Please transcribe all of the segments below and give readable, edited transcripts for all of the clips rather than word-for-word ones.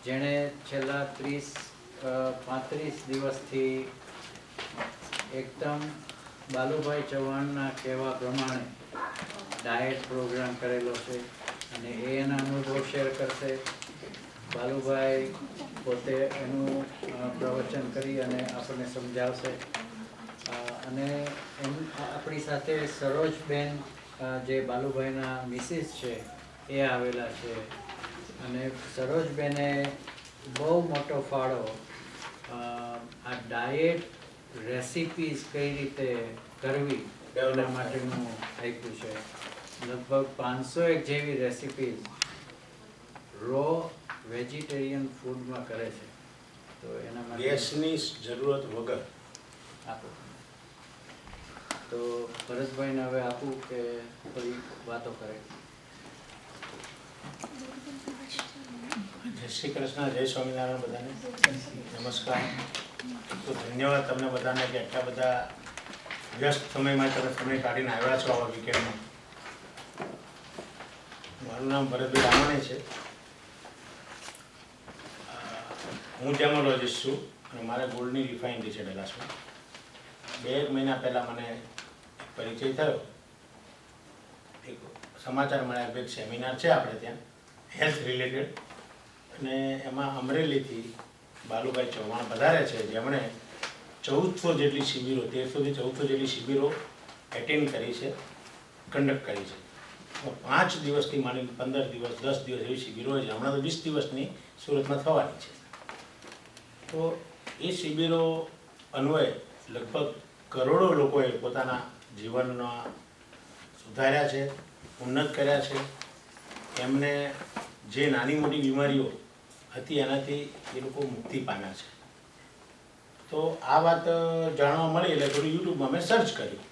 જેણે છેલ્લા 30-35 દિવસથી એકદમ બાલુભાઈ ચૌહાણના કહેવા પ્રમાણે ડાયટ પ્રોગ્રામ કરેલો છે અને એના અનુભવ શેર કરશે. બાલુભાઈ પોતે એનું પ્રવચન કરી અને આપણને સમજાવશે. અને આપણી સાથે સરોજબેન જે બાલુભાઈના મિસિસ છે એ આવેલા છે અને સરોજબેને બહુ મોટો ફાળો આ ડાયેટ રેસિપીઝ કઈ રીતે કરવી એના માટેનું આપ્યું છે. લગભગ 501 જેવી રેસિપીઝ રો વેજીટેરિયન ફૂડમાં કરે છે. તો એના માટે ગેસની જરૂરત વગર આપો. તો ભરતભાઈને હવે આપું કે થોડી વાતો કરે. જય શ્રી કૃષ્ણ, જય સ્વામિનારાયણ બધાને. નમસ્કાર. તો ધન્યવાદ તમને બધાને કે આટલા બધા વ્યસ્ત સમયમાં તમે સમય કાઢીને આવ્યા છો આવા વીકેન્ડમાં. મારું નામ ભરતભાઈ રામાણી છે. હું જેમોલોજીસ્ટ છું અને મારે ગોલ્ડની રિફાઇનરી છે ડલાસમાં. 2 મહિના પહેલાં મને પરિચય થયો. એક સમાચાર મળ્યા, એક સેમિનાર છે આપણે ત્યાં હેલ્થ રિલેટેડ, અને એમાં અમરેલીથી બાલુભાઈ ચૌહાણ પધારે છે, જેમણે 1400 જેટલી શિબિરો 1300થી 1400 જેટલી શિબિરો એટેન્ડ કરી છે, કન્ડક્ટ કરી છે. 5 દિવસથી માંડીને 15 દિવસ 10 દિવસ એવી શિબિરો હોય છે. હમણાં તો 20 દિવસની સુરતમાં થવાની છે. તો એ શિબિરો અન્વયે લગભગ કરોડો લોકોએ પોતાના જીવનના સુધાર્યા છે, ઉન્નત કર્યા છે. એમને જે નાની મોટી બીમારીઓ હતી એનાથી એ લોકો મુક્તિ પામ્યા છે. તો આ વાત જાણવા મળી એટલે થોડું યુટ્યુબમાં મેં સર્ચ કર્યું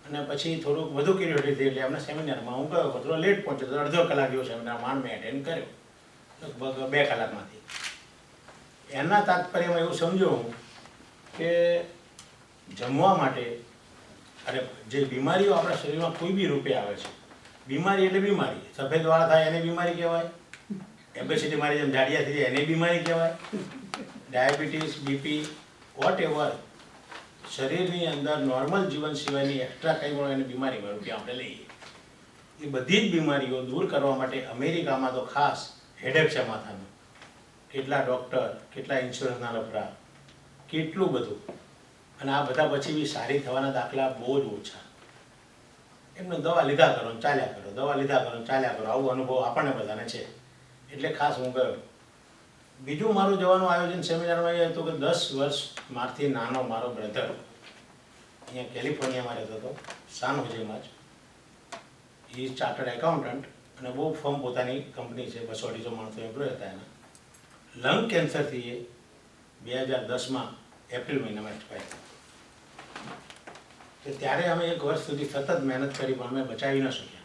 અને પછી થોડુંક વધુ ક્યુરિયોસિટી થઈ એટલે એમના સેમિનારમાં હું ગયો. થોડો લેટ પહોંચ્યો તો અડધો કલાક જેવો સેમિનાર માંડ મેં એટેન્ડ કર્યો, લગભગ 2 કલાકમાંથી. એના તાત્પર્યમાં એવું સમજો હું કે જમવા માટે, અરે જે બીમારીઓ આપણા શરીરમાં કોઈ બી રૂપે આવે છે, બીમારી એટલે બીમારી. સફેદ વાળ થાય એને બીમારી કહેવાય, એબેસિટી મારી જેમ જાડિયા થઈ જાય એને બીમારી કહેવાય, ડાયાબિટીસ, બીપી, વોટ એવર શરીરની અંદર નોર્મલ જીવન સિવાયની એક્સ્ટ્રા કંઈ પણ એને બીમારીમાં રૂપે આપણે લઈએ. એ બધી જ બીમારીઓ દૂર કરવા માટે અમેરિકામાં તો ખાસ હેડેક છે માથાનું. કેટલા ડૉક્ટર, કેટલા ઇન્સ્યોરન્સના લફડા, કેટલું બધું. અને આ બધા પછી બી સારી થવાના દાખલા બહુ જ ઓછા. એમને દવા લીધા કરો ને ચાલ્યા કરો, દવા લીધા કરો ને ચાલ્યા કરો, આવો અનુભવ આપણને બધાને છે. એટલે ખાસ હું ગયો. બીજું મારું જવાનું આયોજન સેમિનારમાં એ હતું કે 10 વર્ષ મારથી નાનો મારો બ્રધર અહીંયા કેલિફોર્નિયામાં રહેતો હતો, સાન હોઝેમાં જ. એ ચાર્ટર્ડ એકાઉન્ટન્ટ અને બહુ ફર્મ પોતાની કંપની છે, 200-250 માણસો એમ્પ્લોય હતા એના. લંગ કેન્સરથી એ 2010માં એપ્રિલ મહિનામાં એક્સપાયર થયો. તો ત્યારે અમે 1 વર્ષ સુધી સતત મહેનત કરી પણ અમે બચાવી ન શક્યા.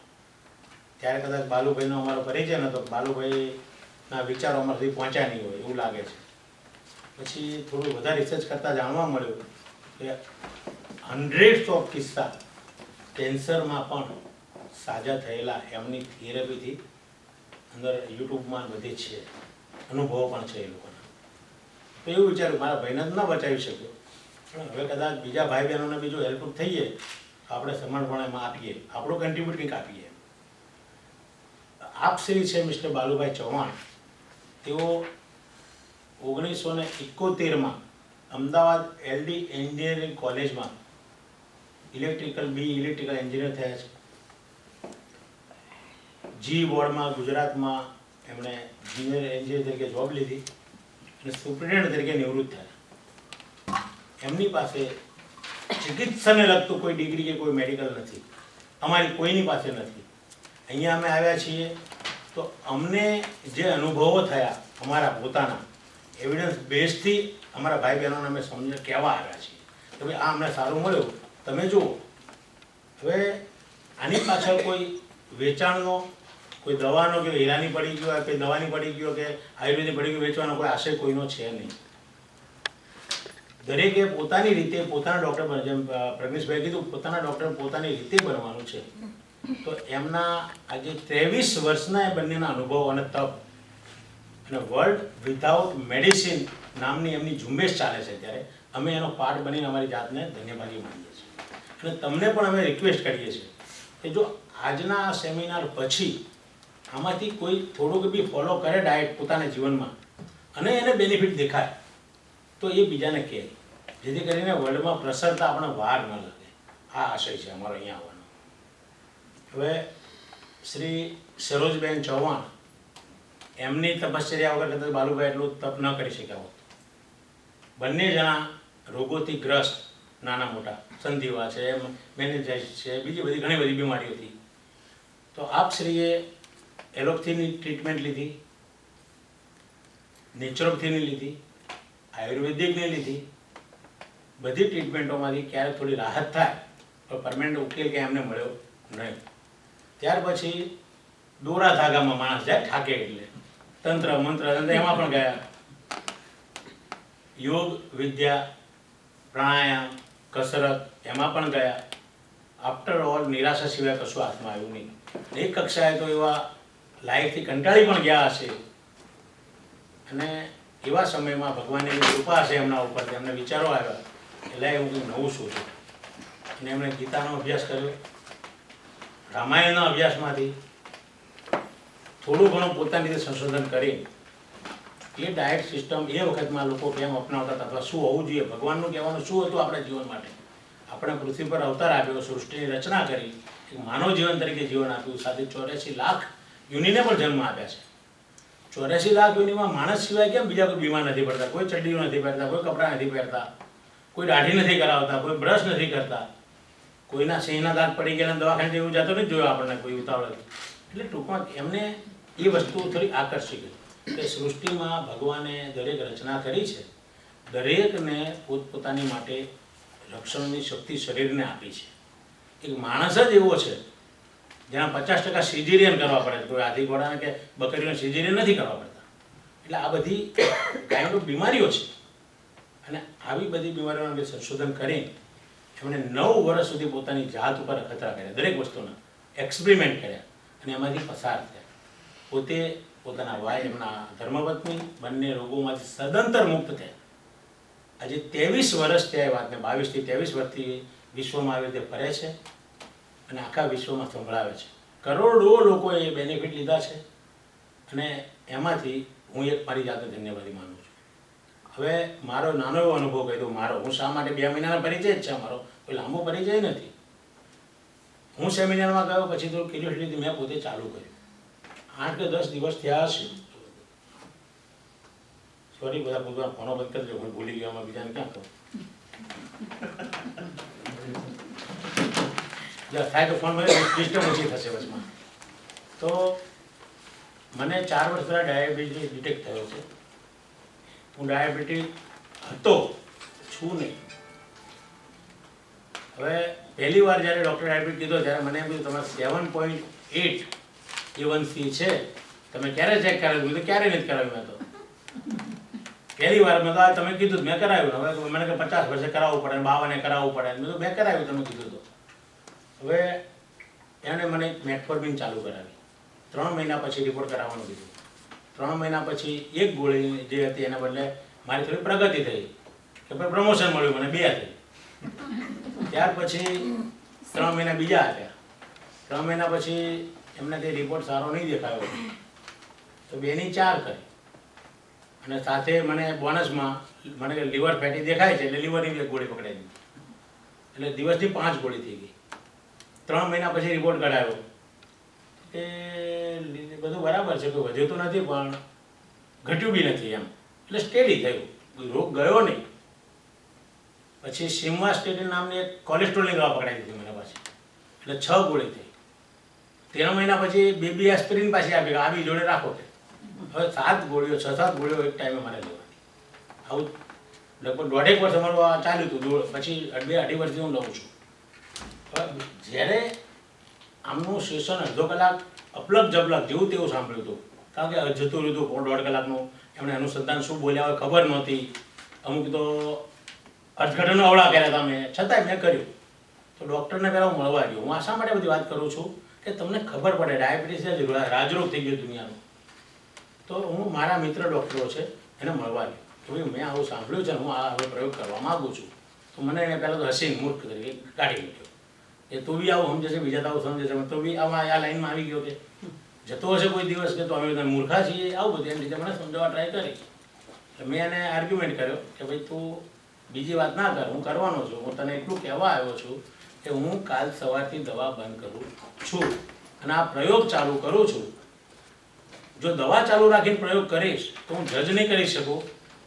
ત્યારે કદાચ બાલુભાઈનો અમારો પરિચય નહોતો, બાલુભાઈના વિચારો અમારા સુધી પહોંચ્યા નહીં હોય એવું લાગે છે. પછી થોડું વધારે રિસર્ચ કરતાં જાણવા મળ્યું કે હન્ડ્રેડ્સ ઓફ કિસ્સા કેન્સરમાં પણ સાજા થયેલા એમની થેરેપીથી અંદર યુટ્યુબમાં બધી છે, અનુભવો પણ છે એ લોકોના. તો એવું વિચાર્યું મારા ભાઈને જ ન બચાવી શક્યો, પણ હવે કદાચ બીજા ભાઈ બહેનોને બીજો હેલ્પફુલ થઈએ તો આપણે સમર્પણ એમાં આપીએ, આપણું કન્ટ્રીબ્યુટ કંઈક આપીએ. આપશ્રી છે મિસ્ટર બાલુભાઈ ચૌહાણ. તેઓ 1971માં અમદાવાદ એલડી એન્જિનિયરિંગ કોલેજમાં ઇલેક્ટ્રિકલ એન્જિનિયર થયા છે. જી બોર્ડમાં ગુજરાતમાં એમણે જુનિયર એન્જિનિયર તરીકે જોબ લીધી અને સુપ્રિન્ટેન્ડન્ટ તરીકે નિવૃત્ત થયા. એમની પાસે ચિકિત્સાને લગતું કોઈ ડિગ્રી કે કોઈ મેડિકલ નથી, અમારી કોઈની પાસે નથી. અહીંયા અમે આવ્યા છીએ તો અમને જે અનુભવો થયા અમારા પોતાના એવિડન્સ બેઝથી અમારા ભાઈ બહેનોને અમે કહેવા આવ્યા છીએ કે ભાઈ આ અમને સારું મળ્યું, તમે જુઓ. હવે આની પાછળ કોઈ વેચાણનો, કોઈ દવાનો કે હીરાની પડી ગયો, કોઈ દવાની પડી ગયો કે આયુર્વેદિક પડી ગયો વેચવાનો કોઈ આશય કોઈનો છે નહીં. દરેકે પોતાની રીતે પોતાના ડૉક્ટર, જેમ પ્રજ્ઞેશભાઈ કીધું, પોતાના ડૉક્ટર પોતાની રીતે બનવાનું છે. તો એમના આજે 23 વર્ષના એ બંનેના અનુભવો અને તપ અને વર્લ્ડ વિધાઉટ મેડિસિન નામની એમની ઝુંબેશ ચાલે છે. ત્યારે અમે એનો પાર્ટ બનીને અમારી જાતને ધન્યવાદી માનીએ છીએ. અને તમને પણ અમે રિક્વેસ્ટ કરીએ છીએ કે જો આજના સેમિનાર પછી આમાંથી કોઈ થોડુંક બી ફોલો કરે ડાયટ પોતાના જીવનમાં અને એને બેનિફિટ દેખાય તો એ બીજાને કહે, જેથી કરીને વર્લ્ડમાં પ્રસરતા આપણે વાર ન લાગે. આ આશય છે અમારો અહીંયા આવવાનો. હવે શ્રી સરોજબેન ચૌહાણ એમની તપશ્ચર્યા વગર કદાચ બાલુભાઈ એટલું તપ ન કરી શક્યા હોત. બંને જણા રોગોથી ગ્રસ્ત, નાના મોટા સંધિવા છે, મેનેજાઇટિસ છે, બીજી બધી ઘણી બધી બીમારીઓથી. તો આપશ્રીએ એલોપથીની ટ્રીટમેન્ટ લીધી, નેચરોપથીની લીધી, આયુર્વેદિકની લીધી. બધી ટ્રીટમેન્ટોમાંથી ક્યારેક થોડી રાહત થાય તો પરમેનન્ટ ઉકેલ કે એમને મળ્યો નહીં. ત્યાર પછી દોરા ધાગામાં માણસ જાય ઠાકે, એટલે તંત્ર મંત્ર એમાં પણ ગયા. યોગ વિદ્યા, પ્રાણાયામ, કસરત એમાં પણ ગયા. આફ્ટર ઓલ નિરાશા સિવાય કશું હાથમાં આવ્યું નહીં. એક કક્ષાએ તો એવા લાઈફથી કંટાળી પણ ગયા હશે. અને એવા સમયમાં ભગવાનની કૃપા હશે એમના ઉપર, એમને વિચારો આવ્યા એટલે હું કંઈક નવું શોધ્યું. અને એમણે ગીતાનો અભ્યાસ કર્યો, રામાયણના અભ્યાસમાંથી થોડું ઘણું પોતાની રીતે સંશોધન કરી એ ડાયટ સિસ્ટમ એ વખતમાં લોકો કેમ અપનાવતા હતા અથવા શું હોવું જોઈએ, ભગવાનનું કહેવાનું શું હતું આપણા જીવન માટે. આપણે પૃથ્વી પર અવતાર આપ્યો, સૃષ્ટિની રચના કરી, એક માનવ જીવન તરીકે જીવન આપ્યું, સાથે 84 લાખ યુનિને પણ જન્મ આપ્યા છે. 84 લાખ યુનિમાં માણસ સિવાય કેમ બીજા કોઈ બીમાર નથી પડતા, કોઈ ચડ્ડીઓ નથી પહેરતા, કોઈ કપડાં નથી પહેરતા, કોઈ દાઢી નથી કરાવતા, કોઈ બ્રશ નથી કરતા, કોઈના સિંહના દાંત પડી ગયેલા દવાખાને જેવું જતો નથી જોયો આપણને કોઈ ઉતાવળ. એટલે ટૂંકમાં એમને એ વસ્તુ થોડી આકર્ષી ગઈ કે સૃષ્ટિમાં ભગવાને દરેક રચના કરી છે, દરેકને પોતપોતાની માટે રક્ષણની શક્તિ શરીરને આપી છે. એક માણસ જ એવો છે જેના 50% સિઝેરિયન કરવા પડે, કોઈ હાથી ઘોડાને કે બકરીઓને સિઝેરિયન નથી કરવા પડતા. એટલે આ બધી કાઇન્ડ ઓફ બીમારીઓ છે. અને આવી બધી બીમારીઓનું અંગે સંશોધન કરી એમણે 9 વર્ષ સુધી પોતાની જાત ઉપર અખતરા કર્યા, દરેક વસ્તુના એક્સપેરિમેન્ટ કર્યા અને એમાંથી પસાર થયા. પોતે, પોતાના વાય, એમના ધર્મપત્ની બંને રોગોમાંથી સદંતર મુક્ત થયા. આજે 23 વર્ષ થયા એ વાતને, 22 થી 23 વર્ષથી વિશ્વમાં આવી રીતે ફરે છે અને આખા વિશ્વમાં સંભળાવે છે. કરોડો લોકોએ એ બેનિફિટ લીધા છે અને એમાંથી હું એક મારી જાતે ધન્યવાદી માનું છું. હવે મારો નાનો એવો અનુભવ કહી દઉં મારો. હું શા માટે 2 મહિનાનો પરિચય જ છે મારો, કોઈ લાંબો પરિચય નથી. હું સેમિનારમાં ગયો પછી તો ક્યુરિયોસિટી મેં પોતે ચાલુ કર્યું. 8 કે 10 દિવસ થયા હશે. સોરી, બધા પોતાના ફોનો બંધ કરી દો, હું ભૂલી ગયો, આમાં બીજાને ક્યાં કહું. થાય તો ફોન ડિસ્ટર્બ ઓછી થશે વચમાં. તો મને 4 વર્ષ પહેલાં ડાયાબિટીસ ડિટેક્ટ થયો છે. હું ડાયાબિટીસ હતો, છું નહીં. હવે પહેલી વાર જ્યારે ડૉક્ટર ડાયાબિટીસ કીધો ત્યારે મને એમ કીધું તમારે 7.8 A1C છે, તમે ક્યારે ચેક કરાવ્યું? કીધું ક્યારે નથી કરાવ્યું. મેં તો પહેલી વાર મેં તો આ તમે કીધું મેં કરાવ્યું. હવે મને કે 50 વર્ષે કરાવવું પડે, 52 કરાવવું પડે. મેં તો મેં કરાવ્યું તમે કીધું તો. હવે એણે મને મેટફોર્મિન ચાલુ કરાવી. 3 મહિના પછી રિપોર્ટ કરાવવાનું કીધું. 3 મહિના પછી એક ગોળી જે હતી એના બદલે મારી થોડી પ્રગતિ થઈ કે ભાઈ પ્રમોશન મળ્યું, મને 2 થઈ. ત્યાર પછી 3 મહિના બીજા આપ્યા. 3 મહિના પછી એમને કંઈ રિપોર્ટ સારો નહીં દેખાયો તો 2 ની 4 કરી. અને સાથે મને બોનસમાં મને કે લીવર ફેટી દેખાય છે એટલે લીવરની 1 ગોળી પકડાઈ દીધી. એટલે દિવસની 5 ગોળી થઈ ગઈ. 3 મહિના પછી રિપોર્ટ કઢાવ્યો કે બધું બરાબર છે, કોઈ વધ્યું તો નથી પણ ઘટ્યું બી નથી એમ. એટલે સ્ટેડી થયું, રોગ ગયો નહીં. પછી સિમ્વાસ્ટેટિન નામની એક કોલેસ્ટ્રોલની દવા પકડાઈ દીધી મને પાછી, એટલે 6 ગોળી થઈ. 13 મહિના પછી બેબી એસ્પિરિન પાછી આપી, આવી જોડે રાખો કે હવે 7 ગોળીઓ 6-7 ગોળીઓ એક ટાઈમે મારે લેવાની. આવું લગભગ 1.5 વર્ષ અમારું આ ચાલ્યું હતું. પછી 2-2.5 વર્ષથી હું લઉં છું. જ્યારે આમનું સેશન અડધો કલાક અપલક જપલક જેવું તેવું સાંભળ્યું હતું, કારણ કે જતું રહ્યું હતું 1.5 કલાકનું. એમણે અનુસંધાન શું બોલ્યા હોય ખબર નહોતી. અમુક તો અર્થઘટનો અવળા કર્યા હતા મેં, છતાંય મેં કર્યું. તો ડૉક્ટરને પહેલાં હું મળવા ગયો. હું આ શા માટે બધી વાત કરું છું કે તમને ખબર પડે ડાયાબિટીસ રાજરોગ થઈ ગયો દુનિયાનો. તો તો હું મારા મિત્ર ડૉક્ટરો છે એને મળવા ગયો કે ભાઈ મેં આવું સાંભળ્યું છે, હું આ હવે પ્રયોગ કરવા માગું છું. તો મને એને પહેલાં તો હસીને મૂર્ખ તરીકે કાઢી મૂક્યો કે તું બી આવું સમજે છે, બીજા તો આવું સમજે છે, તો બી આમાં આ લાઈનમાં આવી ગયો કે જતો હશે કોઈ દિવસ કે તો અમે બધા મૂર્ખા છીએ, આવું બધું એની રીતે મને સમજાવવા ટ્રાય કરી. એટલે મેં એને આર્ગ્યુમેન્ટ કર્યો કે ભાઈ તું બીજી વાત ના કર, હું કરવાનો છું, હું તને એટલું કહેવા આવ્યો છું કે હું કાલ સવારથી દવા બંધ કરું છું અને આ પ્રયોગ ચાલુ કરું છું. જો દવા ચાલુ રાખીને પ્રયોગ કરીશ તો હું જજ નહીં કરી શકું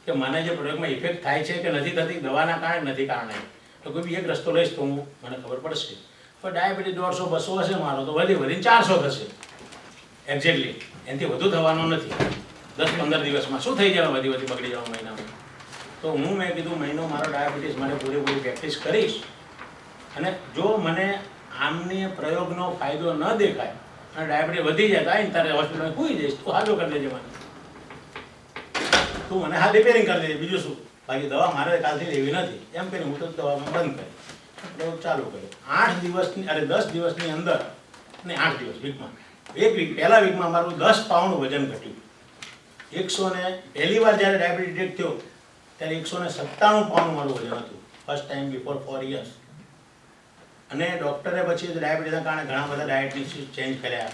કે મને જે પ્રયોગમાં ઇફેક્ટ થાય છે કે નથી થતી, દવાના કારણે નથી કારણે. તો કોઈ બી એક રસ્તો લઈશ તો હું મને ખબર પડશે. પણ ડાયાબિટીસ 150-200 હશે મારો તો વધીને 400 થશે એક્ઝેક્ટલી, એનાથી વધુ થવાનો નથી. 10-15 દિવસમાં શું થઈ જાય, વધી બગડી જવા મહિનામાં. તો મેં કીધું મહિનો મારો ડાયાબિટીસ માટે પૂરેપૂરી પ્રેક્ટિસ કરીશ અને જો મને આમની પ્રયોગનો ફાયદો ન દેખાય અને ડાયાબિટીસ વધી જાય તો આવીને તારે હોસ્પિટલમાં પૂરી જઈશ, તું હાજો કરી દેજે મને, તું મને હા રિપેરિંગ કરી દેજે, બીજું શું. બાકી દવા મારે કાલથી લેવી નથી એમ કરીને હું તો દવામાં બંધ કરી પ્રયોગ ચાલુ કર્યો. 8 દિવસની 10 દિવસની અંદર ને 8 દિવસ વીકમાં, એક વીક પહેલા વીકમાં મારું 10 પાઉન્ડ વજન ઘટ્યું. 100 ને પહેલી વાર જ્યારે ડાયાબિટીસ ડિટેક્ટ થયો ત્યારે 197 પાઉન્ડ મારું વજન હતું, ફર્સ્ટ ટાઈમ બિફોર 4 years. અને ડૉક્ટરે પછી ડાયાબિટીસના કારણે ઘણા બધા ડાયટની ચેન્જ કર્યા,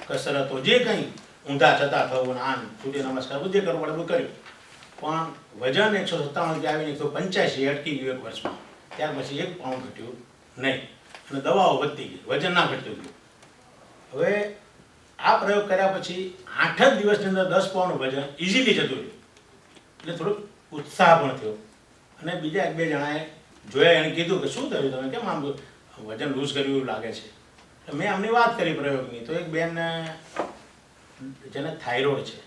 કસરતો જે કંઈ ઊંધા છતાં થવું, આમ સૂર્ય નમસ્કાર બધું કરવું પડે બધું કર્યું. પણ વજન 197 થી આવીને 185 અટકી ગયું એક વર્ષમાં. ત્યાર પછી 1 પાઉન્ડ ઘટ્યું નહીં અને દવાઓ વધતી ગઈ, વજન ના ઘટ્યું ગયું. હવે આ પ્રયોગ કર્યા પછી 8 જ દિવસની અંદર 10 પાઉન્ડ વજન ઇઝીલી જતું રહ્યું. એટલે થોડોક ઉત્સાહ પણ થયો. અને બીજા 1-2 જણાએ જોયા, એને કીધું કે શું થયું, તમે કેમ આમ વજન લૂઝ કર્યું એવું લાગે છે. મેં આમની વાત કરી પ્રયોગની, તો એક બેન જેને થાઇરોઇડ છે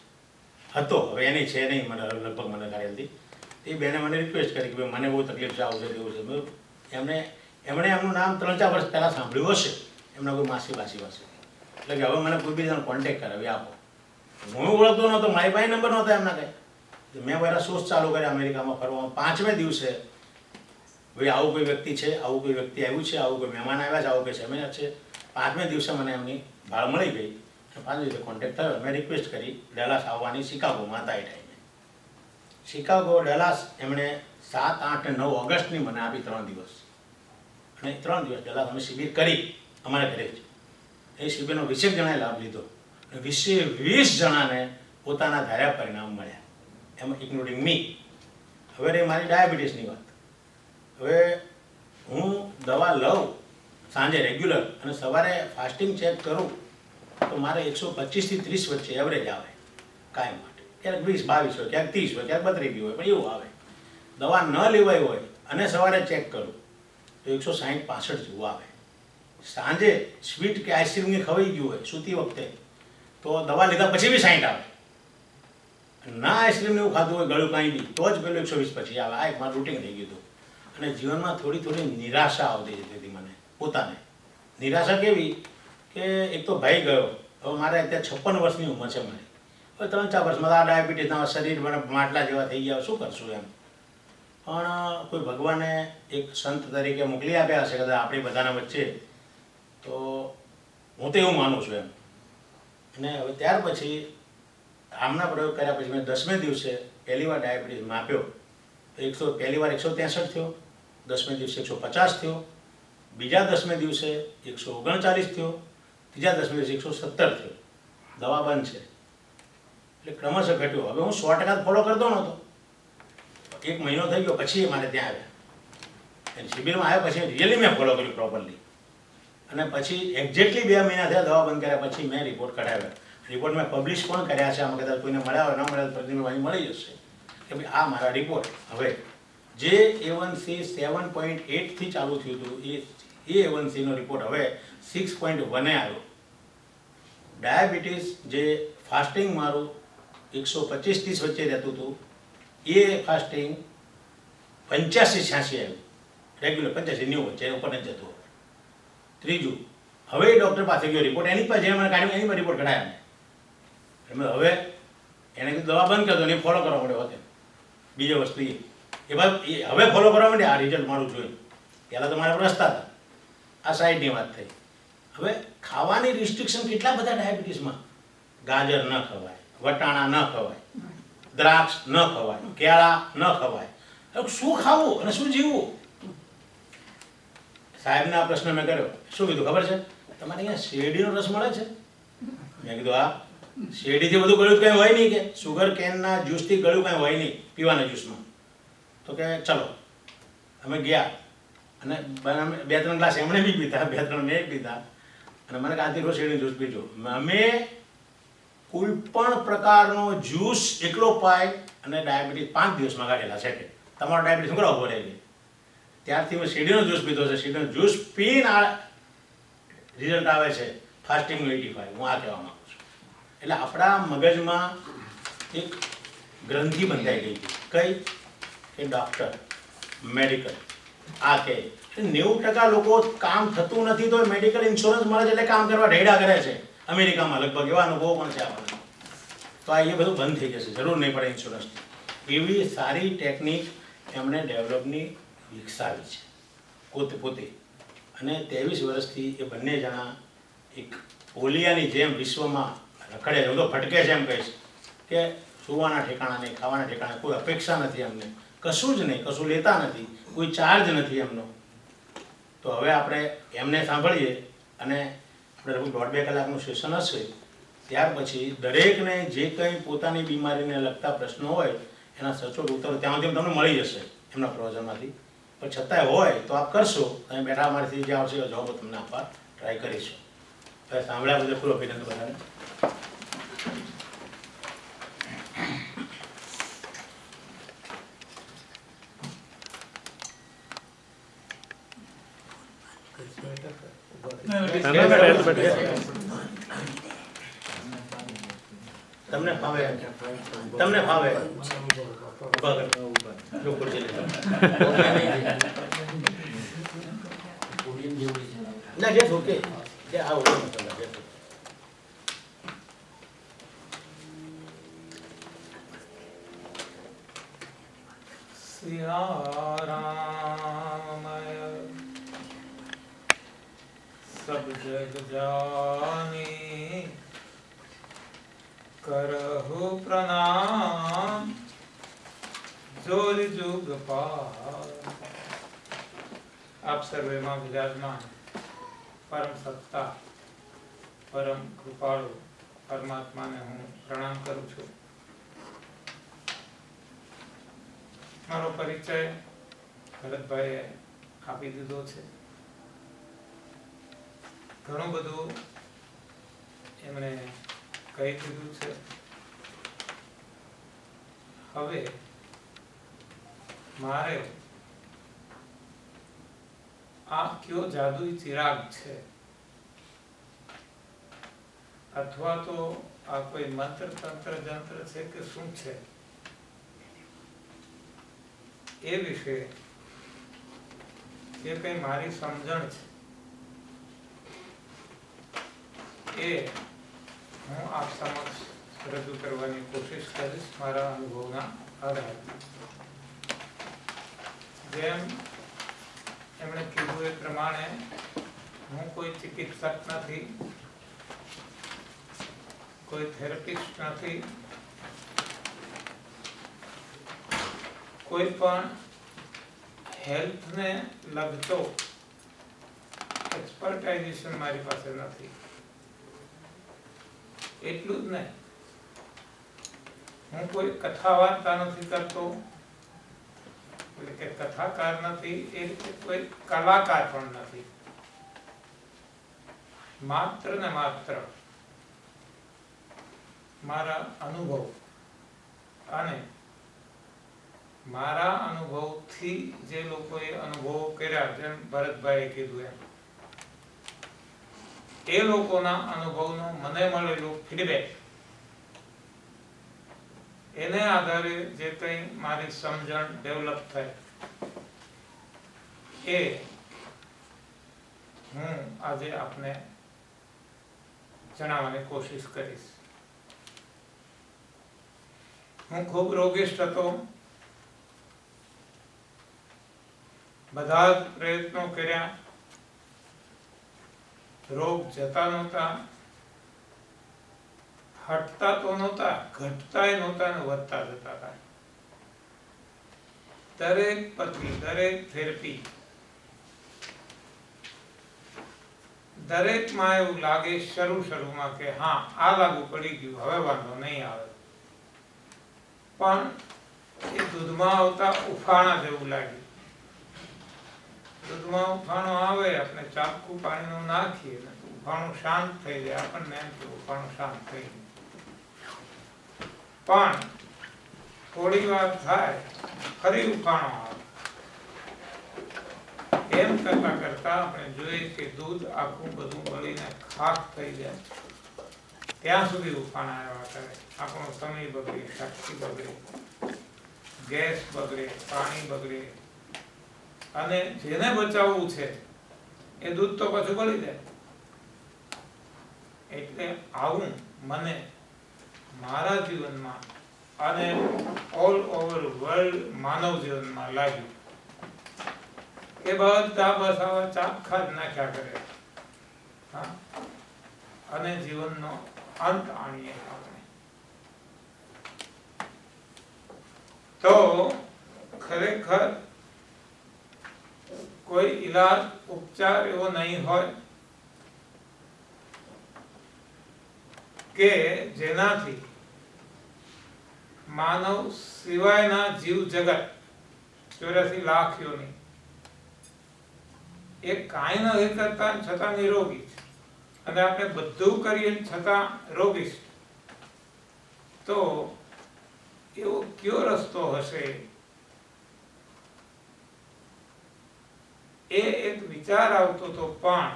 હતો, હવે એની છે નહીં, મને લગભગ મને કરેલથી, એ બેને મને રિક્વેસ્ટ કરી કે ભાઈ મને બહુ તકલીફ છે, આવું છે તેવું છે. એમણે એમનું નામ 3-4 વર્ષ પહેલાં સાંભળ્યું હશે, એમના કોઈ માસી પાસે. એટલે કે હવે મને કોઈ બીજાનો કોન્ટેક્ટ કરાવી આપો. હું ઓળખતો નહોતો, મારી પાસે નંબર નહોતો એમના કંઈ. મેં પહેલાં શોધ ચાલુ કર્યા અમેરિકામાં ફરવામાં. 5મે દિવસે ભાઈ આવું કોઈ વ્યક્તિ છે, આવું કોઈ વ્યક્તિ આવ્યું છે, આવું કોઈ મહેમાન આવ્યા છે, આવું કોઈ સેમિનાર છે. 5મે દિવસે મને એમની ભાળ મળી ગઈ અને 5 દિવસે કોન્ટેક્ટ થયો. મેં રિક્વેસ્ટ કરી ડેલાસ આવવાની, શિકાગોમાં હતા એ ટાઈમે. શિકાગો, ડેલાસ એમણે 7, 8 અને 9 ઓગસ્ટની મને આપી 3 દિવસ. અને 3 દિવસ ડેલાસ અમે શિબિર કરી અમારા ઘરે જ. એ શિબિરનો 20 જણાએ લાભ લીધો અને 20 જણાને પોતાના ધાર્યા પરિણામ મળ્યા, એમાં ઇન્ક્લુડિંગ મી. હવે રહી મારી ડાયાબિટીસની વાત. હવે હું દવા લઉં સાંજે રેગ્યુલર અને સવારે ફાસ્ટિંગ ચેક કરું તો મારે 125 થી 30 વચ્ચે એવરેજ આવે કાયમ માટે. ક્યારેક 20-22 હોય, ક્યારેક 30 હોય, ક્યારેક 32 હોય, પણ એવું આવે. દવા ન લેવાઈ હોય અને સવારે ચેક કરું તો 160-65 જેવું આવે. સાંજે સ્વીટ કે આઈસ્ક્રીમની ખવાઈ ગયું હોય સૂતી વખતે તો દવા લીધા પછી બી 60 આવે. ના આઈસ્ક્રીમને એવું ખાધું હોય ગળું કાંઈ બી તો જ પેલું 120 પછી આવે. આ એક મારું રૂટીન થઈ ગયું હતું. અને જીવનમાં થોડી નિરાશા આવતી હતી મને પોતાને. નિરાશા કેવી કે એક તો ભાઈ ગયો, હવે મારે અત્યારે 56 વર્ષની ઉંમર છે મારી. હવે 3-4 વર્ષમાં આ ડાયાબિટીસના શરીર માટલા જેવા થઈ ગયા, શું કરશું એમ. પણ કોઈ ભગવાને એક સંત તરીકે મોકલી આપ્યા હશે કદાચ આપણી બધાના વચ્ચે, તો હું તો એવું માનું છું એમ. અને હવે ત્યાર પછી આમના પ્રયોગ કર્યા પછી મેં 10મે દિવસે પહેલી વાર ડાયાબિટીસ માપ્યો તો પહેલી વાર 163 થયો, 10મે દિવસે 150 થયો, બીજા 10મે દિવસે 139 થયો, ત્રીજા 10મે દિવસે 117 થયો. દવા બંધ છે એટલે ક્રમશઃ ઘટ્યો. હવે હું 100% ફોલો કરતો નહોતો. 1 મહિનો થઈ ગયો પછી મારે ત્યાં આવ્યા અને શિબિરમાં આવ્યા પછી રિયલી મેં ફોલો કર્યું પ્રોપરલી. અને પછી એક્ઝેક્ટલી 2 મહિના થયા દવા બંધ કર્યા પછી મેં રિપોર્ટ કઢાવ્યા. રિપોર્ટ મેં પબ્લિશ પણ કર્યા છે. આમાં કદાચ કોઈને મળ્યા હોય ન મળ્યા પ્રતિનિધિ મળી જશે કે ભાઈ આ મારા રિપોર્ટ. હવે જે A1C 7.8 થી ચાલુ થયું હતું એ A1Cનો રિપોર્ટ હવે 6.1 આવ્યો. ડાયાબિટીસ જે ફાસ્ટિંગ મારું 125-30 વચ્ચે રહેતું હતું એ ફાસ્ટિંગ 85-86 આવ્યું. રેગ્યુલર 85-90 વચ્ચે ઉપર નથી જતું. ત્રીજું, હવે એ ડૉક્ટર પાસે ગયો રિપોર્ટ, એની પાસે જે મને કાઢ્યું એની પર રિપોર્ટ કઢાયા મેં. હવે એને કીધું દવા બંધ કરતો એને ફોલો કરવા માંડ્યો હતો. બીજી વસ્તુ એ હવે ફોલો કરવા માંડે આ રિઝલ્ટ મારું જોયું. પહેલાં તો મારા રસ્તા હતા. આ સાઈડની વાત થઈ. હવે ખાવાની રિસ્ટ્રિક્શન કેટલા બધા ડાયાબિટીસમાં. ગાજર ન ખવાય, વટાણા ન ખવાય, દ્રાક્ષ ન ખવાય, કેળા ન ખવાય. હવે શું ખાવું અને શું જીવવું? સાહેબને આ પ્રશ્ન મેં કર્યો. શું કીધું ખબર છે? તમારે અહીંયા શેરડીનો રસ મળે છે? મેં કીધું હા. શેરડીથી બધું ગળ્યું કંઈ હોય નહીં, કે સુગર કેનના જ્યુસથી ગળ્યું કંઈ હોય નહીં પીવાના જ્યુસમાં. તો કે ચલો. અમે ગયા અને 2-3 ગ્લાસ એમણે બી પીધા, 2-3 મેં પીધા, અને મને કાંતિ રોજ શેરડીનો જ્યુસ પીજો. અમે કોઈ પણ પ્રકારનો જ્યુસ એકલો પાય અને ડાયાબિટીસ 5 દિવસમાં કાઢેલા છે. કે તમારો ડાયાબિટીસ શું કરવા ઉભો રહે છે? ત્યારથી મેં શેરડીનો જ્યુસ પીધો છે. શેરડીનો જ્યુસ પીને આ રિઝલ્ટ આવે છે, ફાસ્ટિંગ 85. હું આ કહેવા માંગુ છું. એટલે આપણા મગજમાં એક ગ્રંથિ બંધાઈ ગઈ હતી. કઈ? કે ડૉક્ટર, મેડિકલ, આ કે 90% લોકો કામ થતું નથી તો મેડિકલ ઇન્સ્યોરન્સ મળે છે એટલે કામ કરવા ઢેડા કરે છે. અમેરિકામાં લગભગ એવા અનુભવો પણ છે આપણને. તો આ એ બધું બંધ થઈ જશે, જરૂર નહીં પડે ઇન્સ્યોરન્સની. એવી સારી ટેકનિક એમણે ડેવલપની વિકસાવી છે પોતે. અને 23 વર્ષથી એ બંને જણા એક ઓલિયાની જેમ વિશ્વમાં રખડે છે. હું તો ભટકે છે એમ કહીશ, કે સુવાના ઠેકાણા નહીં, ખાવાના ઠેકાણા, કોઈ અપેક્ષા નથી એમને, કશું જ નહીં, કશું લેતા નથી, કોઈ ચાર્જ નથી એમનો. તો હવે આપણે એમને સાંભળીએ અને આપણે લગભગ 1.5-2 કલાકનું સેશન હશે. ત્યાર પછી દરેકને જે કંઈ પોતાની બીમારીને લગતા પ્રશ્નો હોય એના સચોટ ઉત્તર ત્યાં સુધી તમને મળી જશે એમના પ્રવચનમાંથી. પણ છતાંય હોય તો આપ કરશો. તમે બેઠા અમારીથી જે આવશે જવાબો તમને આપવા ટ્રાય કરીશું. હવે સાંભળ્યા બદલ ખૂબ અભિનંદન બધાને. તમને ફાવે, તમને ફાવે. ના જે ઓકે, જે આવો सिया रामय सब जग जानी करहु प्रणाम जोर जुग पार. आप सर्वे માં વિરાજમાન પરમ સત્તા, પરમ કૃપાળુ પરમાત્માને હું પ્રણામ કરું છું. મારો પરિચય ભરતભાઈએ આપી દીધો છે. ઘણું બધું એમણે કહી દીધું છે. હવે મારે આ કયો જાદુઈ ચિરાગ છે અથવા તો આ કોઈ મંત્ર તંત્ર જંત્ર છે કે શું છે એ વિશે જે કંઈ મારી સમજણ છે એ હું આપ સમક્ષ રજૂ કરવાની કોશિશ કરીશ મારા અનુભવના આધારે. જેમ એમણે કીધું એ પ્રમાણે હું કોઈ ચિકિત્સક નથી, કોઈ થેરાપિસ્ટ નથી, કોઈ પણ હેલ્થને લગતો એક્સપર્ટાઇઝેશન મારી પાસે નથી. એટલું જ નહીં, હું કોઈ કથા વાર્તા નથી કરતો, એટલે કે કથાકાર નથી, એ રીતે કોઈ કલાકાર પણ નથી. માત્ર ને માત્ર મારા અનુભવ અને મારા અનુભવથી જે લોકોએ અનુભવો કર્યા, જેમ ભરતભાઈએ કીધું એમ, એ લોકોના અનુભવનો મને મળેલું ફીડબેક, એને આધારે જે કંઈ મારી સમજણ ડેવલપ થાય એ હું આજે આપને જણાવવાની કોશિશ કરીશ. હું ખૂબ રોગિષ્ટ હતો. બધા જ પ્રયત્નો કર્યા, રોગ જતા નહોતા. હટતા તો નહોતા, ઘટતાય નહોતા ને વધતા જતા હતા. દરેક પતિ, દરેક થેરપી, દરેકમાં એવું લાગે શરૂમાં કે હા આ લાગુ પડી ગયું, હવે વાંધો નહીં આવે. પણ એ દૂધમાં આવતા ઉફાણા જેવું લાગ્યું. દૂધમાં ઉફાણો આવે, આપણે ચાપકું પાણીનું નાખીએ ને ઉફાણું શાંત થઈ જાય, આપણને એમ કે ઉફાણું શાંત થઈ ગયું. પણ થોડી વાર થાય ફરી ઉફાણો આવે. એમ કરતા કરતા આપણે જોઈએ કે દૂધ આખું બધું બળીને ખાખ થઈ જાય, ત્યાં સુધી ઉફાણા આવ્યા કરે. આપણો સમય બગડે, શક્તિ બગડે, ગેસ બગડે, પાણી બગડે, અને જેને બચાવવું છે એ દૂધ તો પાછું બળી જાય. એટલે આવું મને મારા જીવનમાં અને ઓલ ઓવર વર્લ્ડ માનવ જીવનમાં લાગ્યું કે બધા બસ આવા ચાપખા જ નાખ્યા કરે. હા, અને જીવનનો અંત આણીએ આપણે. તો ખરેખર કોઈ ઈલાજ ઉપચાર એવો નહીં હોય કે જેનાથી માનવ સિવાયના જીવ જગત 84 લાખ યોની એ કાંઈ નથી કરતા છતાં નિરોગી છે, અને આપણે બધું કરીએ છતાં રોગી છે. તો એવો કયો રસ્તો હશે? એ એક વિચાર આવતો તો, પણ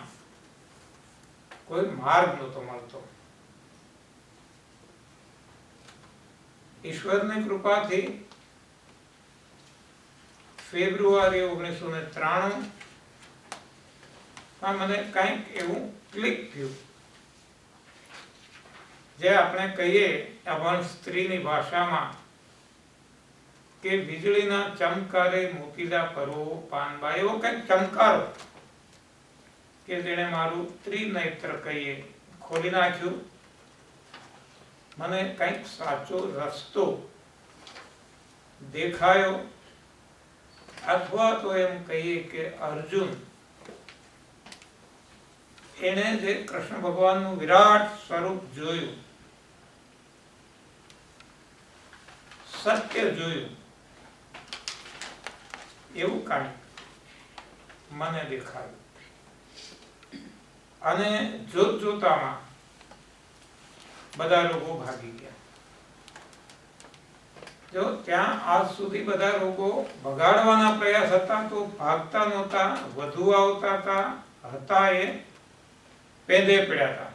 કોઈ માર્ગ નહોતો મળતો. ઈશ્વરની કૃપાથી ફેબ્રુઆરી 1993 માં મને કંઈક એવું ક્લિક થયું, જે આપણે કહીએ અભણ સ્ત્રીની ભાષામાં કે વીજળીના ચમકારે મોતીલા પરો પાનબા, એવો કંઈક ચમકારો કે જેણે મારું ત્રિનેત્ર કહીએ ખોલી નાખ્યું. મને કંઈક સાચો રસ્તો દેખાયો, અથવા તો એમ કહીએ કે અર્જુન એને જે કૃષ્ણ ભગવાનનું વિરાટ સ્વરૂપ જોયું, સત્ય જોયું, એવું કાંઈક મને દેખાયું. અને જોત જોતામાં બધા રોગો ભાગી ગયા. જો ત્યાં આજ સુધી બધા રોગો ભગાડવાના પ્રયાસ હતા તો ભાગતા નહોતા, વધુ આવતા હતા એ પેંધે પડ્યા હતા.